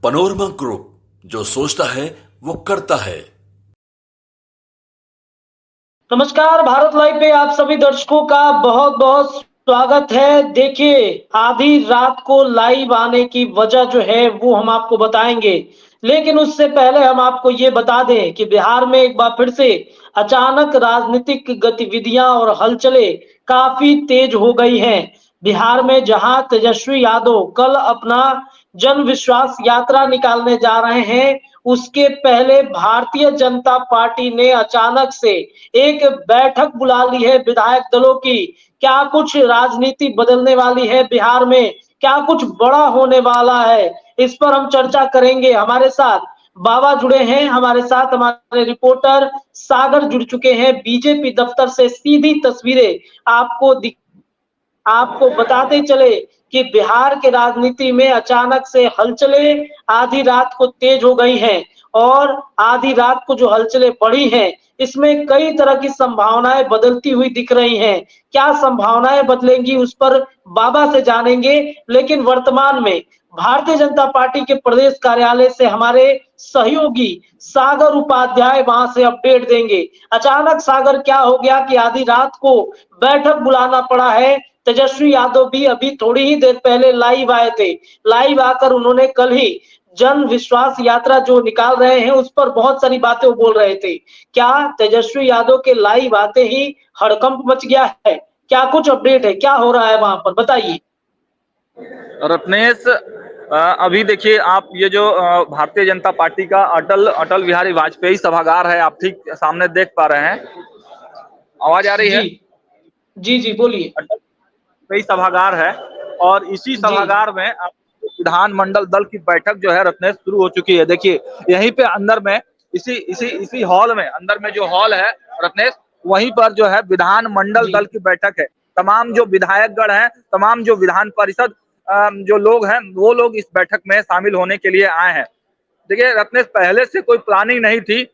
Panorama group, जो सोचता है वो करता है। नमस्कार, भारत लाइव पे आप सभी दर्शकों का बहुत बहुत स्वागत है। देखिए, आधी रात को लाइव आने की वजह जो है वो हम आपको बताएंगे, लेकिन उससे पहले हम आपको ये बता दें कि बिहार में एक बार फिर से अचानक राजनीतिक गतिविधियां और हलचलें काफी तेज हो गई हैं। बिहार में जहां तेजस्वी यादव कल अपना जन विश्वास यात्रा निकालने जा रहे हैं, उसके पहले भारतीय जनता पार्टी ने अचानक से एक बैठक बुला ली है विधायक दलों की। क्या कुछ राजनीति बदलने वाली है बिहार में? क्या कुछ बड़ा होने वाला है? इस पर हम चर्चा करेंगे। हमारे साथ बाबा जुड़े हैं, हमारे साथ हमारे रिपोर्टर सागर जुड़ चुके हैं। बीजेपी दफ्तर से सीधी तस्वीरें आपको बताते चले कि बिहार के राजनीति में अचानक से हलचलें आधी रात को तेज हो गई हैं, और आधी रात को जो हलचलें बढ़ी हैं, इसमें कई तरह की संभावनाएं बदलती हुई दिख रही हैं। क्या संभावनाएं बदलेंगी, उस पर बाबा से जानेंगे। लेकिन वर्तमान में भारतीय जनता पार्टी के प्रदेश कार्यालय से हमारे सहयोगी सागर उपाध्याय वहां से अपडेट देंगे। अचानक सागर क्या हो गया कि आधी रात को बैठक बुलाना पड़ा है। तेजस्वी यादव भी अभी थोड़ी ही देर पहले लाइव आए थे। लाइव आकर उन्होंने कल ही जन विश्वास यात्रा जो निकाल रहे हैं उस पर बहुत सारी बातें वो बोल रहे थे। क्या तेजस्वी यादव के लाइव आते ही हड़कंप मच गया है? क्या कुछ अपडेट है? क्या हो रहा है वहां पर, बताइए। रत्नेश, अभी देखिए आप ये जो भारतीय जनता पार्टी का अटल बिहारी वाजपेयी सभागार है, आप ठीक सामने देख पा रहे हैं। आवाज आ रही है? जी जी जी, बोलिए। अटल बिहारी सभागार है और इसी सभागार में विधानमंडल दल की बैठक जो है रत्नेश शुरू हो चुकी है। देखिए यहीं पे अंदर में इसी हॉल में, अंदर में जो हॉल है रत्नेश, वहीं पर जो है विधानमंडल दल की बैठक है। तमाम जो विधायकगण हैं, तमाम जो विधान परिषद जो लोग हैं, वो लोग इस बैठक में शामिल होने के लिए आए हैं। देखिए रत्नेश, पहले से कोई प्लानिंग नहीं थी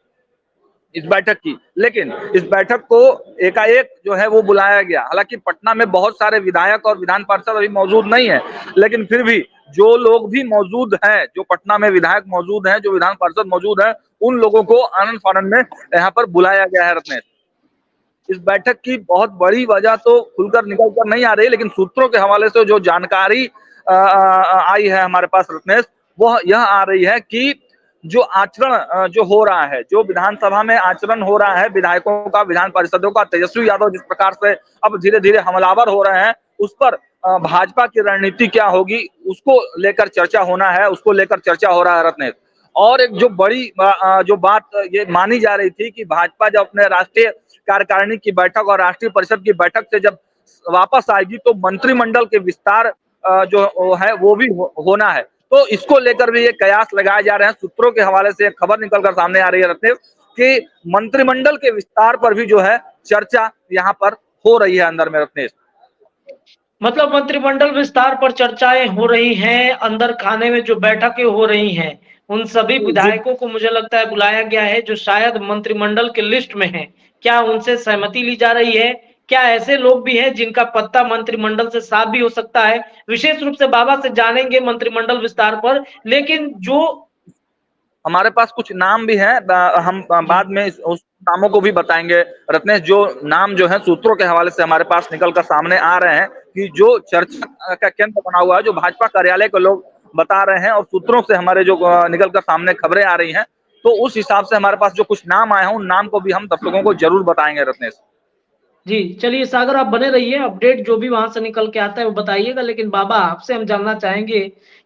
इस बैठक की, लेकिन इस बैठक को एकाएक जो है वो बुलाया गया। हालांकि पटना में बहुत सारे विधायक और विधान पार्षद अभी मौजूद नहीं है, लेकिन फिर भी जो लोग भी मौजूद हैं, जो पटना में विधायक मौजूद हैं, जो विधान पार्षद मौजूद हैं, उन लोगों को आनंद फानंद में यहाँ पर बुलाया गया है। रत्नेश, इस बैठक की बहुत बड़ी वजह तो खुलकर निकल कर नहीं आ रही, लेकिन सूत्रों के हवाले से जो जानकारी आई है हमारे पास रत्नेश, वह यह आ रही है कि जो आचरण जो हो रहा है, जो विधानसभा में आचरण हो रहा है विधायकों का, विधान पार्षदों का, तेजस्वी यादव जिस प्रकार से अब धीरे धीरे हमलावर हो रहे हैं, उस पर भाजपा की रणनीति क्या होगी उसको लेकर चर्चा होना है, उसको लेकर चर्चा हो रहा है रत्नेश। और एक जो बड़ी जो बात ये मानी जा रही थी कि भाजपा जब अपने राष्ट्रीय कार्यकारिणी की बैठक और राष्ट्रीय परिषद की बैठक से जब वापस आएगी तो मंत्रिमंडल के विस्तार जो है वो भी होना है। तो इसको लेकर भी ये कयास लगाए जा रहे हैं। सूत्रों के हवाले से एक खबर निकलकर सामने आ रही है रत्नेश कि मंत्रिमंडल के विस्तार पर भी जो है चर्चा यहाँ पर हो रही है अंदर में रत्नेश। मतलब मंत्रिमंडल विस्तार पर चर्चाएं हो रही हैं, अंदर खाने में जो बैठकें हो रही हैं, उन सभी विधायकों को मुझे लगता है बुलाया गया है जो शायद मंत्रिमंडल के लिस्ट में हैं। क्या उनसे सहमति ली जा रही है? क्या ऐसे लोग भी हैं जिनका पत्ता मंत्रिमंडल से साफ भी हो सकता है? विशेष रूप से बाबा से जानेंगे मंत्रिमंडल विस्तार पर। लेकिन जो हमारे पास कुछ नाम भी हैं, हम बाद में उस नामों को भी बताएंगे रत्नेश। जो नाम जो है सूत्रों के हवाले से हमारे पास निकल कर सामने आ रहे हैं कि जो चर्चा का केंद्र बना हुआ है, जो भाजपा कार्यालय के लोग बता रहे हैं और सूत्रों से हमारे जो निकल कर सामने खबरें आ रही हैं, तो उस हिसाब से हमारे पास जो कुछ नाम आए हैं उन नाम को भी हम दर्शकों को जरूर बताएंगे रत्नेश। जी चलिए सागर, आप बने रहिए, अपडेट जो भी वहां से निकल के आता है वो बताइएगा। लेकिन बाबा, आपसे हम जानना चाहेंगे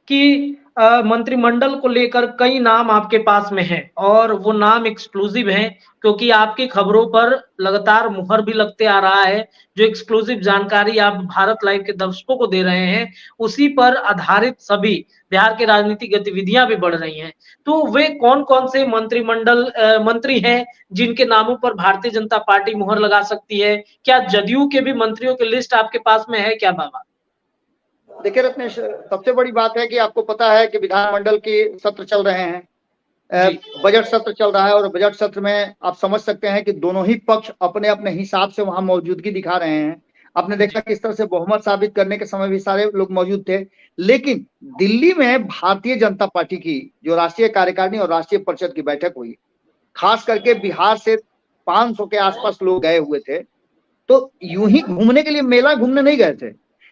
कि मंत्रिमंडल को लेकर कई नाम आपके पास में हैं और वो नाम एक्सक्लूसिव हैं, क्योंकि आपकी खबरों पर लगातार मुहर भी लगते आ रहा है। जो एक्सक्लूसिव जानकारी आप भारत लाइव के दर्शकों को दे रहे हैं, उसी पर आधारित सभी बिहार की राजनीतिक गतिविधियां भी बढ़ रही हैं। तो वे कौन कौन से मंत्री हैं जिनके नामों पर भारतीय जनता पार्टी मुहर लगा सकती है? क्या जदयू के भी मंत्रियों की लिस्ट आपके पास में है क्या बाबा? देखिए रत्नेश, सबसे बड़ी बात है कि आपको पता है कि विधानमंडल के सत्र चल रहे हैं, बजट सत्र चल रहा है, और बजट सत्र में आप समझ सकते हैं कि दोनों ही पक्ष अपने अपने हिसाब से वहां मौजूदगी दिखा रहे हैं। आपने देखा किस तरह से बहुमत साबित करने के समय भी सारे लोग मौजूद थे। लेकिन दिल्ली में भारतीय जनता पार्टी की जो राष्ट्रीय कार्यकारिणी और राष्ट्रीय परिषद की बैठक हुई, खास करके बिहार से 500 के आसपास लोग गए हुए थे। तो यूं ही घूमने के लिए, मेला घूमने नहीं गए थे,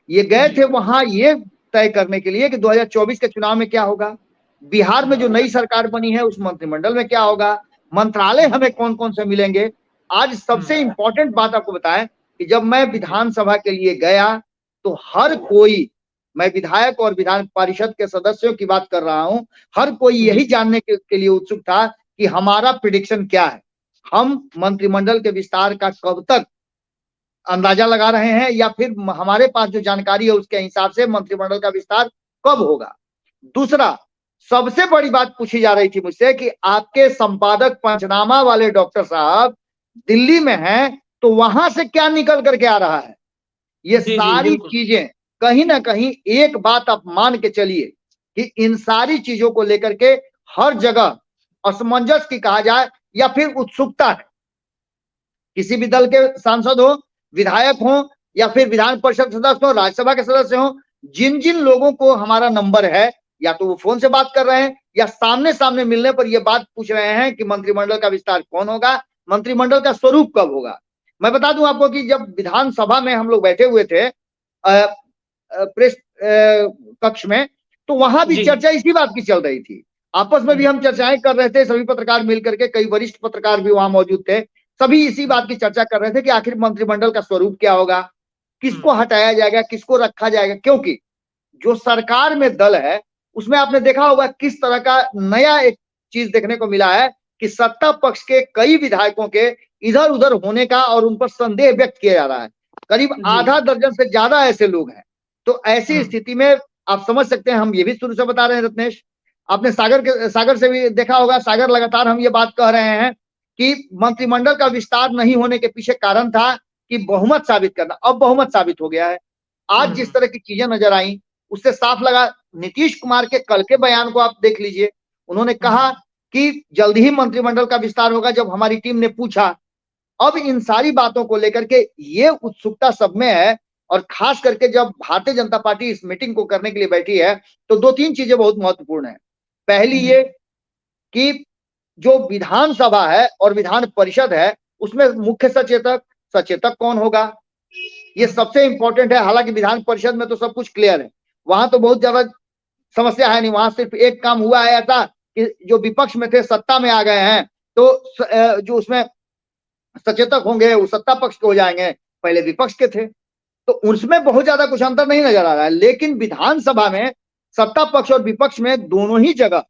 ये गए थे वहां ये तय करने के लिए कि 2024 के चुनाव में क्या होगा, बिहार में जो नई सरकार बनी है उस मंत्रिमंडल में क्या होगा, मंत्रालय हमें कौन कौन से मिलेंगे। आज सबसे इंपॉर्टेंट बात आपको बताएं कि जब मैं विधानसभा के लिए गया तो हर कोई, मैं विधायक और विधान परिषद के सदस्यों की बात कर रहा हूं, हर कोई यही जानने के लिए उत्सुक था कि हमारा प्रिडिक्शन क्या है, हम मंत्रिमंडल के विस्तार का कब तक अंदाजा लगा रहे हैं या फिर हमारे पास जो जानकारी है उसके हिसाब से मंत्रिमंडल का विस्तार कब होगा। दूसरा, सबसे बड़ी बात पूछी जा रही थी मुझसे कि आपके संपादक पंचनामा वाले डॉक्टर साहब दिल्ली में हैं, तो वहां से क्या निकल करके आ रहा है। ये सारी चीजें कहीं ना कहीं एक बात आप मान के चलिए कि इन सारी चीजों को लेकर के हर जगह असमंजस की कहा जाए या फिर उत्सुकता है। किसी भी दल के सांसद हो, विधायक हो या फिर विधान परिषद सदस्य हो, राज्यसभा के सदस्य हो, जिन जिन लोगों को हमारा नंबर है, या तो वो फोन से बात कर रहे हैं या सामने सामने मिलने पर ये बात पूछ रहे हैं कि मंत्रिमंडल का विस्तार कौन होगा, मंत्रिमंडल का स्वरूप कब होगा। मैं बता दूं आपको कि जब विधानसभा में हम लोग बैठे हुए थे प्रेस कक्ष में, तो वहां भी चर्चा इसी बात की चल रही थी। आपस में भी हम चर्चाएं कर रहे थे, सभी पत्रकार मिलकर के, कई वरिष्ठ पत्रकार भी वहां मौजूद थे, सभी इसी बात की चर्चा कर रहे थे कि आखिर मंत्रिमंडल का स्वरूप क्या होगा, किसको हटाया जाएगा, किसको रखा जाएगा। क्योंकि जो सरकार में दल है उसमें आपने देखा होगा किस तरह का नया एक चीज देखने को मिला है कि सत्ता पक्ष के कई विधायकों के इधर उधर होने का और उन पर संदेह व्यक्त किया जा रहा है। करीब आधा दर्जन से ज्यादा ऐसे लोग हैं। तो ऐसी स्थिति में आप समझ सकते हैं, हम ये भी शुरू से बता रहे हैं रत्नेश, आपने सागर से भी देखा होगा, सागर लगातार हम ये बात कह रहे हैं कि मंत्रिमंडल का विस्तार नहीं होने के पीछे कारण था कि बहुमत साबित करना। अब बहुमत साबित हो गया है। आज जिस तरह की चीजें नजर आई उससे साफ लगा। नीतीश कुमार के कल के बयान को आप देख लीजिए, उन्होंने कहा कि जल्द ही मंत्रिमंडल का विस्तार होगा। जब हमारी टीम ने पूछा, अब इन सारी बातों को लेकर के ये उत्सुकता सब में है। और खास करके जब भारतीय जनता पार्टी इस मीटिंग को करने के लिए बैठी है तो दो तीन चीजें बहुत महत्वपूर्ण है। पहली ये कि जो विधानसभा है और विधान परिषद है उसमें मुख्य सचेतक कौन होगा, ये सबसे इंपॉर्टेंट है। हालांकि विधान परिषद में तो सब कुछ क्लियर है, वहां तो बहुत ज्यादा समस्या है नहीं। वहां सिर्फ एक काम हुआ है ऐसा कि जो विपक्ष में थे सत्ता में आ गए हैं, तो जो उसमें सचेतक होंगे वो सत्ता पक्ष के हो जाएंगे, पहले विपक्ष के थे, तो उसमें बहुत ज्यादा कुछ अंतर नहीं नजर आ रहा है। लेकिन विधानसभा में सत्ता पक्ष और विपक्ष में दोनों ही जगह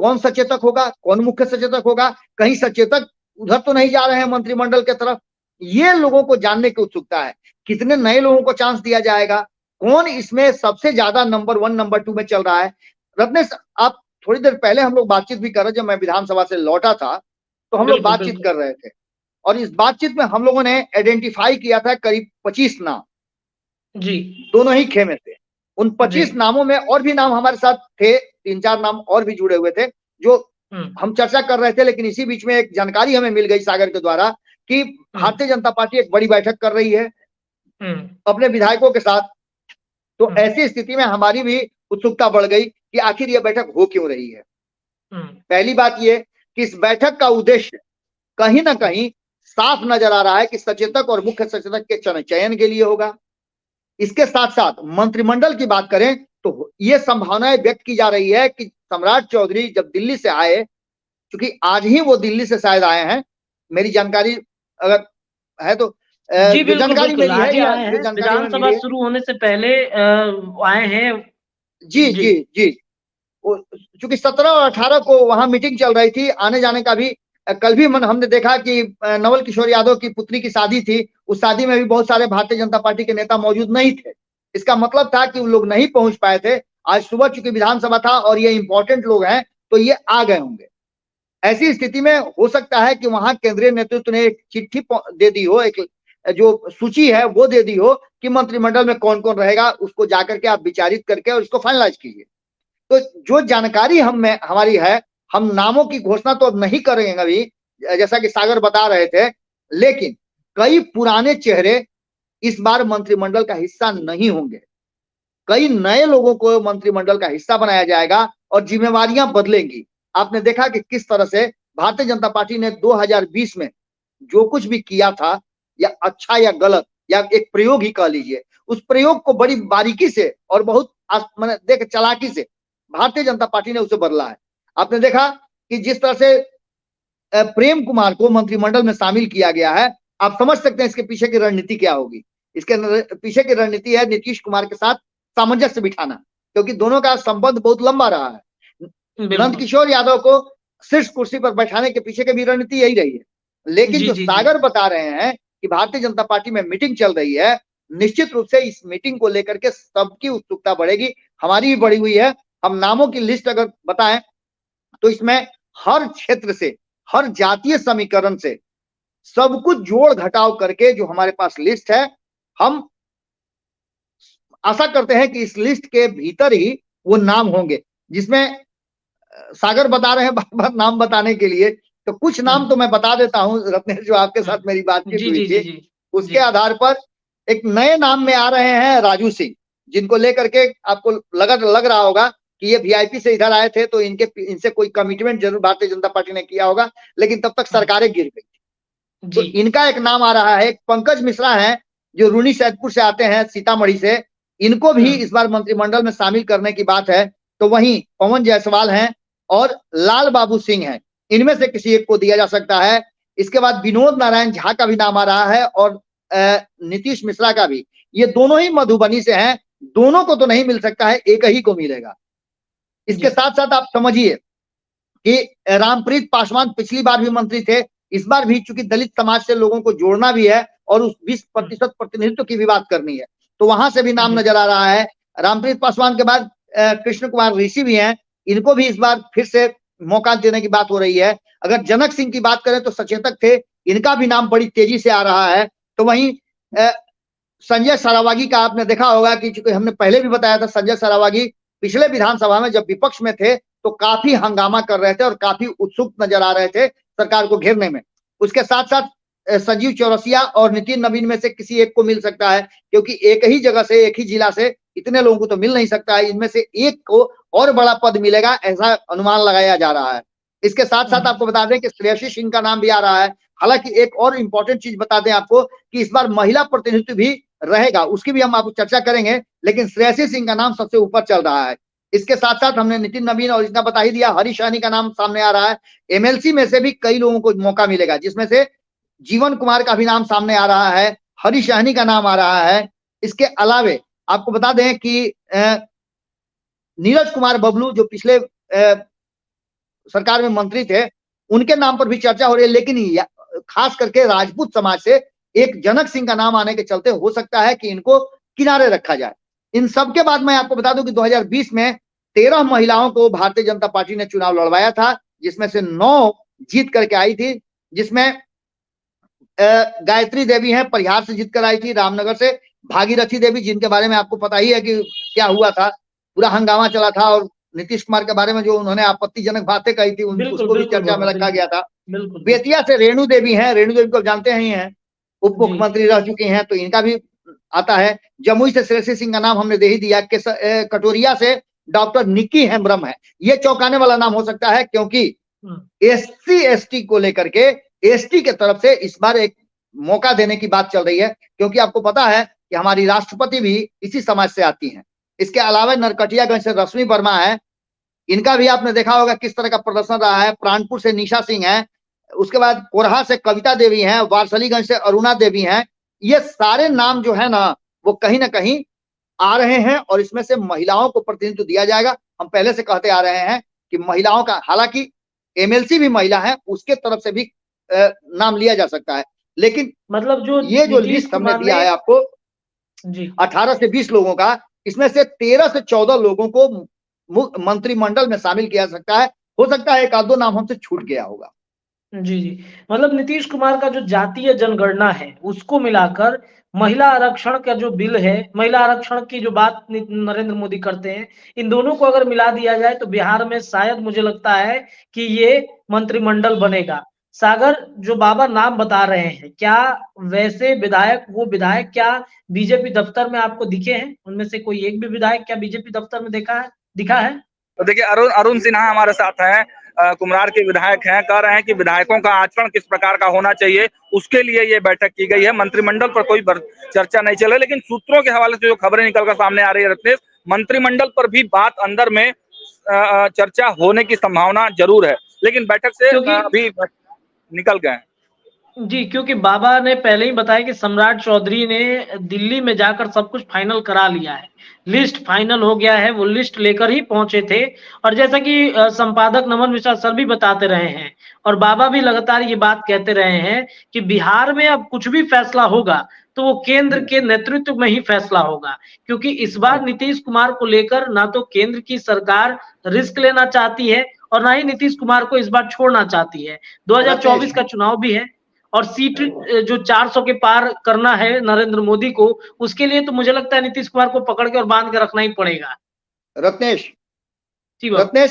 कौन सचेतक होगा, कौन मुख्य सचेतक होगा, कहीं सचेतक उधर तो नहीं जा रहे हैं मंत्रिमंडल के तरफ, ये लोगों को जानने की उत्सुकता है। कितने नए लोगों को चांस दिया जाएगा, कौन इसमें सबसे ज्यादा नंबर 1 नंबर 2 में चल रहा है। रत्नेश, आप थोड़ी देर पहले हम लोग बातचीत भी कर रहे, जब मैं विधानसभा से लौटा था तो हम लोग बातचीत कर रहे थे और इस बातचीत में हम लोगों ने आइडेंटिफाई किया था करीब 25 नाम जी, दोनों ही खेमे थे। उन 25 नामों में और भी नाम हमारे साथ थे, 3-4 नाम और भी जुड़े हुए थे जो हम चर्चा कर रहे थे। लेकिन इसी बीच में एक जानकारी हमें मिल गई सागर के द्वारा कि भारतीय जनता पार्टी एक बड़ी बैठक कर रही है अपने विधायकों के साथ। तो ऐसी स्थिति में हमारी भी उत्सुकता बढ़ गई कि आखिर यह बैठक हो क्यों रही है। पहली बात यह कि इस बैठक का उद्देश्य कहीं ना कहीं साफ नजर आ रहा है कि सचेतक और मुख्य सचेतक के चयन के लिए होगा। इसके साथ साथ मंत्रिमंडल की बात करें तो यह संभावनाएं व्यक्त की जा रही है कि सम्राट चौधरी जब दिल्ली से आए, क्योंकि आज ही वो दिल्ली से शायद आए हैं, मेरी जानकारी अगर है तो जी जानकारी मेरी है, विधानसभा शुरू होने से पहले आए हैं। जी जी जी, चूंकि 17 और 18 को वहां मीटिंग चल रही थी, आने जाने का भी कल भी हमने देखा कि नवल किशोर यादव की पुत्री की शादी थी, उस शादी में भी बहुत सारे भारतीय जनता पार्टी के नेता मौजूद नहीं थे। इसका मतलब था कि वो लोग नहीं पहुंच पाए थे। आज सुबह चूंकि विधानसभा था और ये इंपॉर्टेंट लोग हैं तो ये आ गए होंगे। ऐसी स्थिति में हो सकता है कि वहां केंद्रीय नेतृत्व ने एक चिट्ठी दे दी हो, एक जो सूची है वो दे दी हो कि मंत्रिमंडल में कौन कौन रहेगा, उसको जाकर के आप विचारित करके और इसको फाइनलाइज कीजिए। तो जो जानकारी हमारी है, हम नामों की घोषणा तो अब नहीं करेंगे अभी, जैसा कि सागर बता रहे थे, लेकिन कई पुराने चेहरे इस बार मंत्रिमंडल का हिस्सा नहीं होंगे। कई नए लोगों को मंत्रिमंडल का हिस्सा बनाया जाएगा और जिम्मेवारियां बदलेंगी। आपने देखा कि किस तरह से भारतीय जनता पार्टी ने 2020 में जो कुछ भी किया था, या अच्छा या गलत या एक प्रयोग ही कह लीजिए, उस प्रयोग को बड़ी बारीकी से और बहुत देख चालाकी से भारतीय जनता पार्टी ने उसे बदला है। आपने देखा कि जिस तरह से प्रेम कुमार को मंत्रिमंडल में शामिल किया गया है, आप समझ सकते हैं इसके पीछे की रणनीति क्या होगी। इसके पीछे की रणनीति है नीतीश कुमार के साथ सामंजस्य बिठाना, क्योंकि दोनों का संबंध बहुत लंबा रहा है। नंदकिशोर यादव को शीर्ष कुर्सी पर बैठाने के पीछे की भी रणनीति यही रही है। लेकिन जो सागर बता रहे हैं कि भारतीय जनता पार्टी में मीटिंग चल रही है, निश्चित रूप से इस मीटिंग को लेकर के सबकी उत्सुकता बढ़ेगी, हमारी भी बढ़ी हुई है। हम नामों की लिस्ट अगर बताएं तो इसमें हर क्षेत्र से, हर जातीय समीकरण से सब कुछ जोड़ घटाव करके जो हमारे पास लिस्ट है, हम आशा करते हैं कि इस लिस्ट के भीतर ही वो नाम होंगे, जिसमें सागर बता रहे हैं बार बार नाम बताने के लिए, तो कुछ नाम तो मैं बता देता हूं रत्नेश, जो आपके साथ मेरी बातचीत हुई थी उसके आधार पर एक नए नाम में आ रहे हैं राजू सिंह, जिनको लेकर के आपको लग रहा होगा कि ये वीआईपी से इधर आए थे तो इनसे कोई कमिटमेंट जरूर भारतीय जनता पार्टी ने किया होगा, लेकिन तब तक सरकारें गिर गई। तो इनका एक नाम आ रहा है। एक पंकज मिश्रा है जो रूनी सैदपुर से आते हैं, सीतामढ़ी से, इनको भी इस बार मंत्रिमंडल में शामिल करने की बात है। तो वहीं पवन जायसवाल हैं और लाल बाबू सिंह हैं, इनमें से किसी एक को दिया जा सकता है। इसके बाद विनोद नारायण झा का भी नाम आ रहा है और नीतीश मिश्रा का भी। ये दोनों ही मधुबनी से हैं, दोनों को तो नहीं मिल सकता है, एक ही को मिलेगा। इसके साथ साथ आप समझिए कि रामप्रीत पासवान पिछली बार भी मंत्री थे, इस बार भी चूंकि दलित समाज से लोगों को जोड़ना भी है और उस 20% प्रतिनिधित्व की भी बात करनी है, तो वहां से भी नाम नजर आ रहा है। रामप्रीत पासवान के बाद कृष्ण कुमार ऋषि भी हैं, इनको भी इस बार फिर से मौका देने की बात हो रही है। अगर जनक सिंह की बात करें तो सचेतक थे, इनका भी नाम बड़ी तेजी से आ रहा है। तो वहीं संजय सरावागी का आपने देखा होगा कि चूंकि हमने पहले भी बताया था, संजय सरावागी पिछले विधानसभा में जब विपक्ष में थे तो काफी हंगामा कर रहे थे और काफी उत्सुक नजर आ रहे थे सरकार को घेरने में। उसके साथ साथ संजीव चौरसिया और नितिन नवीन में से किसी एक को मिल सकता है, क्योंकि एक ही जगह से, एक ही जिला से इतने लोगों को तो मिल नहीं सकता है, इनमें से एक को और बड़ा पद मिलेगा, ऐसा अनुमान लगाया जा रहा है। इसके साथ साथ आपको बता दें कि श्रेयसी सिंह का नाम भी आ रहा है। हालांकि एक और इम्पोर्टेंट चीज बता दें आपको कि इस बार महिला प्रतिनिधित्व भी रहेगा, उसकी भी हम आपको चर्चा करेंगे, लेकिन श्रेयसी सिंह का नाम सबसे ऊपर चल रहा है। इसके साथ साथ हमने नितिन नवीन और इतना बता ही दिया, हरीश सहनी का नाम सामने आ रहा है। एमएलसी में से भी कई लोगों को मौका मिलेगा, जिसमें से जीवन कुमार का भी नाम सामने आ रहा है, हरीश सहनी का नाम आ रहा है। इसके अलावे आपको बता दें कि नीरज कुमार बबलू जो पिछले सरकार में मंत्री थे, उनके नाम पर भी चर्चा हो रही है। लेकिन खास करके राजपूत समाज से एक जनक सिंह का नाम आने के चलते हो सकता है कि इनको किनारे रखा जाए। इन सब के बाद मैं आपको बता दूं कि 2020 में 13 महिलाओं को भारतीय जनता पार्टी ने चुनाव लड़वाया था, जिसमें से 9 जीत करके आई थी, जिसमें गायत्री देवी हैं, परिहार से जीत कर आई थी, रामनगर से भागीरथी देवी, जिनके बारे में आपको पता ही है कि क्या हुआ था, पूरा हंगामा चला था और नीतीश कुमार के बारे में जो उन्होंने आपत्तिजनक बातें कही थी उसको भी चर्चा में रखा गया था। बेतिया से रेणु देवी हैं, रेणु देवी को जानते ही हैं, उप मुख्यमंत्री रह चुकी हैं, तो इनका भी आता है। जमुई से श्रेयसी सिंह का नाम हमने दे ही दिया। कटोरिया से डॉक्टर निक्की हेम्ब्रम है, ये चौंकाने वाला नाम हो सकता है, क्योंकि एससी एसटी को लेकर के एसटी के तरफ से इस बार एक मौका देने की बात चल रही है, क्योंकि आपको पता है कि हमारी राष्ट्रपति भी इसी समाज से आती हैं। इसके अलावा नरकटियागंज से रश्मि वर्मा है, इनका भी आपने देखा होगा किस तरह का प्रदर्शन रहा है। प्राणपुर से निशा सिंह है, उसके बाद कोरहा से कविता देवी हैं, वारसलीगंज से अरुणा देवी हैं। ये सारे नाम जो है ना वो कहीं ना कहीं आ रहे हैं और इसमें से महिलाओं को प्रतिनिधित्व दिया जाएगा। हम पहले से कहते आ रहे हैं कि महिलाओं का, हालांकि एमएलसी भी महिला है, उसके तरफ से भी नाम लिया जा सकता है, लेकिन मतलब ये जो लिस्ट हमने दिया है आपको 18 से 20 लोगों का, इसमें से 13 से 14 लोगों को मंत्रिमंडल में शामिल किया जा सकता है। हो सकता है एक आध दो नाम हमसे छूट गया होगा। जी, मतलब नीतीश कुमार का जो जातीय जनगणना है उसको मिलाकर महिला आरक्षण का जो बिल है, महिला आरक्षण की जो बात नरेंद्र मोदी करते हैं, इन दोनों को अगर मिला दिया जाए तो बिहार में शायद मुझे लगता है कि ये मंत्रिमंडल बनेगा। सागर, जो बाबा नाम बता रहे हैं, क्या वैसे विधायक, वो विधायक क्या बीजेपी दफ्तर में आपको दिखे हैं? उनमें से कोई एक भी विधायक क्या बीजेपी दफ्तर में दिखा है? तो देखिए, अरुण सिन्हा हमारे साथ हैं, कुम्हरार के विधायक हैं, कह रहे हैं कि विधायकों का आचरण किस प्रकार का होना चाहिए, उसके लिए ये बैठक की गई है। मंत्रिमंडल पर कोई चर्चा नहीं चल रही, लेकिन सूत्रों के हवाले से जो खबरें निकलकर सामने आ रही है रत्नेश, मंत्रिमंडल पर भी बात अंदर में चर्चा होने की संभावना जरूर है, लेकिन बैठक से अभी निकल गए। जी, क्योंकि बाबा ने पहले ही बताया कि सम्राट चौधरी ने दिल्ली में जाकर सब कुछ फाइनल करा लिया है, लिस्ट फाइनल हो गया है, वो लिस्ट लेकर ही पहुंचे थे। और जैसा कि संपादक नमन मिश्रा सर भी बताते रहे हैं और बाबा भी लगातार ये बात कहते रहे हैं कि बिहार में अब कुछ भी फैसला होगा तो वो केंद्र के नेतृत्व में ही फैसला होगा, क्योंकि इस बार नीतीश कुमार को लेकर ना तो केंद्र की सरकार रिस्क लेना चाहती है और ना ही नीतीश कुमार को इस बार छोड़ना चाहती है। 2024 का चुनाव भी है और सीट जो 400 के पार करना है नरेंद्र मोदी को, उसके लिए तो मुझे लगता है नीतीश कुमार को पकड़ के और बांध के रखना ही पड़ेगा। रत्नेश,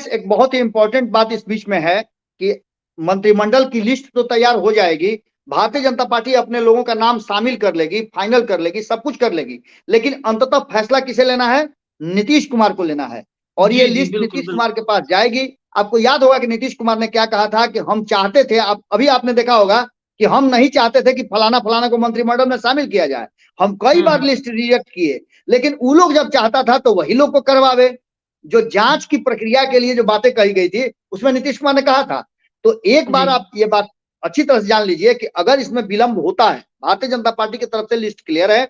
एक बहुत ही इंपॉर्टेंट बात इस बीच में है कि मंत्रिमंडल की लिस्ट तो तैयार हो जाएगी, भारतीय जनता पार्टी अपने लोगों का नाम शामिल कर लेगी, फाइनल कर लेगी, सब कुछ कर लेगी, लेकिन अंततः फैसला किसे लेना है? नीतीश कुमार को लेना है। और ये लिस्ट नीतीश कुमार के पास जाएगी। आपको याद होगा कि नीतीश कुमार ने क्या कहा था कि हम चाहते थे, अभी आपने देखा होगा कि हम नहीं चाहते थे कि फलाना फलाना को मंत्रिमंडल में शामिल किया जाए, हम कई बार लिस्ट रिजेक्ट किए, लेकिन वो लोग जब चाहता था तो वही लोग को करवावे। जो जांच की प्रक्रिया के लिए जो बातें कही गई थी उसमें नीतीश कुमार ने कहा था। तो एक बार आप ये बात अच्छी तरह से जान लीजिए कि अगर इसमें विलंब होता है, भारतीय जनता पार्टी की तरफ से लिस्ट क्लियर है,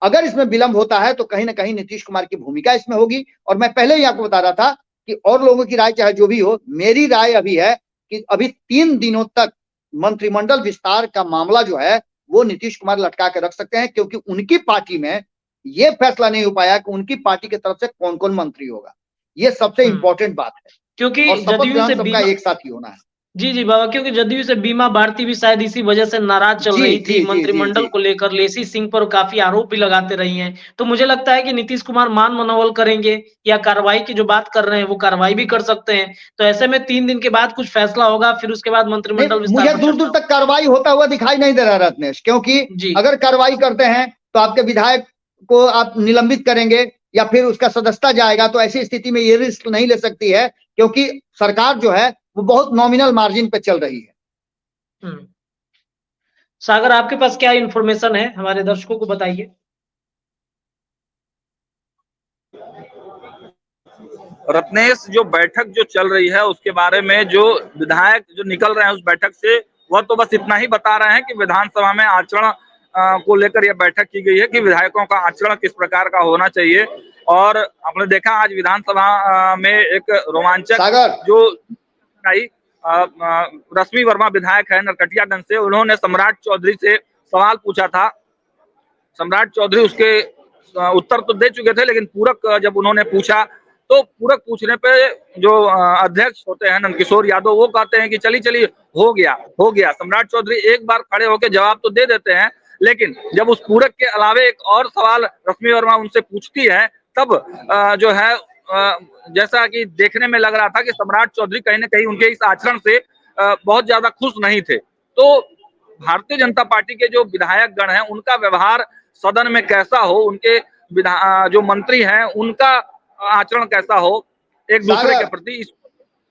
अगर इसमें विलंब होता है तो कहीं ना कहीं नीतीश कुमार की भूमिका इसमें होगी। और मैं पहले ही आपको बता रहा था कि और लोगों की राय चाहे जो भी हो, मेरी राय अभी है कि अभी 3 दिनों तक मंत्रिमंडल विस्तार का मामला जो है वो नीतीश कुमार लटका के रख सकते हैं, क्योंकि उनकी पार्टी में ये फैसला नहीं हो पाया कि उनकी पार्टी की तरफ से कौन कौन मंत्री होगा। ये सबसे इंपॉर्टेंट बात है, क्योंकि जदयू से सबका एक साथ ही होना है। जी बाबा, क्योंकि जदयू से बीमा भारती भी शायद इसी वजह से नाराज चल रही थी मंत्रिमंडल को लेकर, लेसी सिंह पर काफी आरोप भी लगाते रही हैं। तो मुझे लगता है कि नीतीश कुमार मान मनोबल करेंगे या कार्रवाई की जो बात कर रहे हैं वो कार्रवाई भी कर सकते हैं। तो ऐसे में 3 दिन के बाद कुछ फैसला होगा, फिर उसके बाद मंत्रिमंडल विस्तार। मुझे दूर दूर तक कार्रवाई होता हुआ दिखाई नहीं दे रहा रत्नेश, क्योंकि अगर कार्रवाई करते हैं तो आपके विधायक को आप निलंबित करेंगे या फिर उसका सदस्यता जाएगा, तो ऐसी स्थिति में ये रिस्क नहीं ले सकती है, क्योंकि सरकार जो है वो बहुत नॉमिनल मार्जिन पे चल रही है। सागर, आपके पास क्या इंफॉर्मेशन है, हमारे दर्शकों को बताइए। रत्नेश, जो बैठक जो चल रही है उसके बारे में जो विधायक जो निकल रहे हैं उस बैठक से, वह तो बस इतना ही बता रहे हैं कि विधानसभा में आचरण को लेकर यह बैठक की गई है कि विधायकों का आचरण किस प्रकार का होना चाहिए। और आपने देखा आज विधानसभा में एक रोमांचक जो रश्मि वर्मा विधायक है नरकटियागंज से, उन्होंने सम्राट चौधरी से सवाल पूछा था। सम्राट चौधरी उसके उत्तर तो दे चुके थे, लेकिन पूरक जब उन्होंने पूछा तो पूरक पूछने पे जो अध्यक्ष होते हैं नंदकिशोर यादव, वो कहते हैं कि चलिए हो गया। सम्राट चौधरी एक बार खड़े होकर जवाब तो दे देते हैं, लेकिन जब उस पूरक के अलावे एक और सवाल रश्मि वर्मा उनसे पूछती है तब जो है जैसा कि देखने में लग रहा था कि सम्राट चौधरी कहीं ना कहीं उनके इस आचरण से बहुत ज्यादा खुश नहीं थे। तो भारतीय जनता पार्टी के जो विधायक गण हैं उनका व्यवहार सदन में कैसा हो, उनके जो मंत्री हैं उनका आचरण कैसा हो एक दूसरे के प्रति,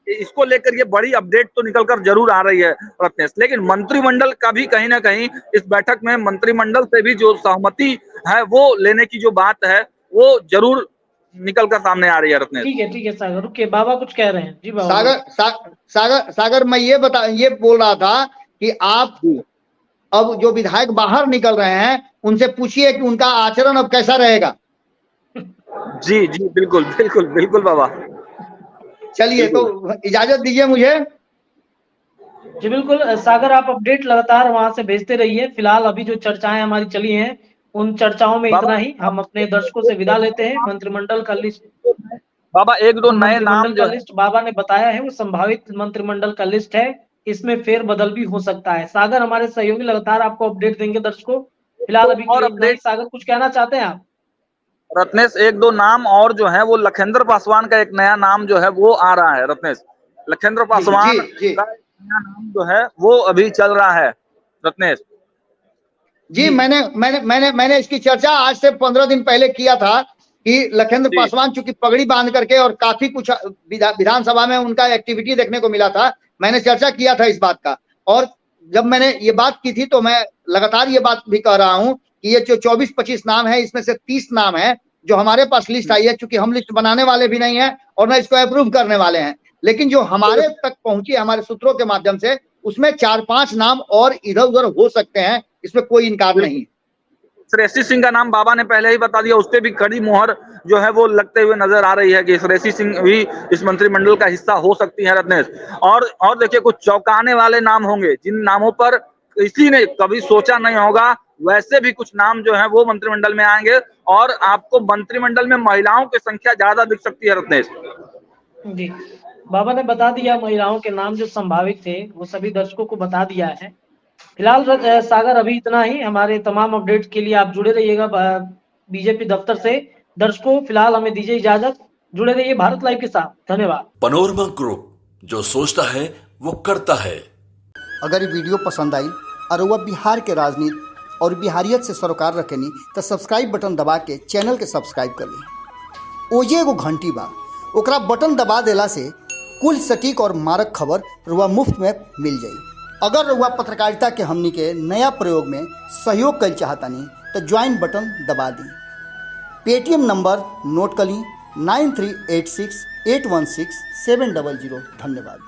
इसको लेकर ये बड़ी अपडेट तो निकलकर जरूर आ रही है रत्नेश। लेकिन मंत्रिमंडल का भी कहीं ना कहीं इस बैठक में मंत्रिमंडल से भी जो सहमति है वो लेने की जो बात है वो जरूर निकलकर सामने आ रही है रत्नेश। ठीक है सागर, रुकिए, बाबा कुछ कह रहे हैं। जी बाबा। सागर मैं ये बोल रहा था कि आप अब जो विधायक बाहर निकल रहे हैं उनसे पूछिए कि उनका आचरण अब कैसा रहेगा। जी बिल्कुल बाबा। चलिए, तो इजाजत दीजिए मुझे। जी बिल्कुल सागर, आप अपडेट लगातार वहां से भेजते रहिए। फिलहाल अभी जो चर्चाएं हमारी चली हैं उन चर्चाओं में इतना ही। हम अपने दर्शकों से विदा लेते हैं। मंत्रिमंडल का लिस्ट बाबा, एक दो नए नाम का लिस्ट बाबा ने बताया है, वो संभावित मंत्रिमंडल का लिस्ट है, इसमें फेर बदल भी हो सकता है। सागर हमारे सहयोगी लगातार आपको अपडेट देंगे दर्शकों। फिलहाल अभी और अपडेट। सागर, कुछ कहना चाहते हैं आप? रत्नेश, एक दो नाम और जो है वो लखेंद्र पासवान का एक नया नाम जो है वो आ रहा है रत्नेश। लखेंद्र पासवान का नया नाम जो है वो अभी चल रहा है रत्नेश। जी, मैंने इसकी चर्चा आज से 15 दिन पहले किया था कि लखनऊ पासवान चूंकि पगड़ी बांध करके और काफी कुछ विधानसभा में उनका एक्टिविटी देखने को मिला था, मैंने चर्चा किया था इस बात का। और जब मैंने ये बात की थी तो मैं लगातार ये बात भी कह रहा हूं कि ये जो 24-25 नाम है, इसमें से 30 नाम है जो हमारे पास लिस्ट आई है, चूंकि हम लिस्ट बनाने वाले भी नहीं है और न इसको अप्रूव करने वाले हैं, लेकिन जो हमारे तक पहुंची हमारे सूत्रों के माध्यम से, उसमें 4-5 नाम और इधर उधर हो सकते हैं, इसमें कोई इनकार नहीं है। श्रेयसी सिंह का नाम बाबा ने पहले ही बता दिया, उससे भी कड़ी मुहर जो है वो लगते हुए नजर आ रही है कि श्रेयसी सिंह भी इस मंत्रिमंडल का हिस्सा हो सकती है रत्नेश। और देखिए कुछ चौंकाने वाले नाम होंगे जिन नामों पर किसी ने कभी सोचा नहीं होगा, वैसे भी कुछ नाम जो है वो मंत्रिमंडल में आएंगे और आपको मंत्रिमंडल में महिलाओं की संख्या ज्यादा दिख सकती है रत्नेश। जी, बाबा ने बता दिया महिलाओं के नाम जो संभावित थे वो सभी दर्शकों को बता दिया है। फिलहाल सागर अभी इतना ही। हमारे तमाम अपडेट के लिए आप जुड़े रहिएगा बीजेपी दफ्तर से। दर्शकों फिलहाल हमें दीजिए इजाजत, जुड़े रहिए भारत लाइव के साथ। धन्यवाद। पनोरमा ग्रुप, जो सोचता है वो करता है। अगर ये वीडियो पसंद आई और वह बिहार के राजनीति और बिहारियत से सरोकार रखेनी तो सब्सक्राइब बटन दबा के चैनल के सब्सक्राइब कर ली। ओजे एगो घंटी बा, ओकरा बटन दबा देला से कुल सटीक और मारक खबर रुआ मुफ्त में मिल जाई। अगर रुआ पत्रकारिता के हमनी के नया प्रयोग में सहयोग कर चाहतानी तो ज्वाइन बटन दबा दी। पेटीएम नंबर नोट कर ली 9386816700। धन्यवाद।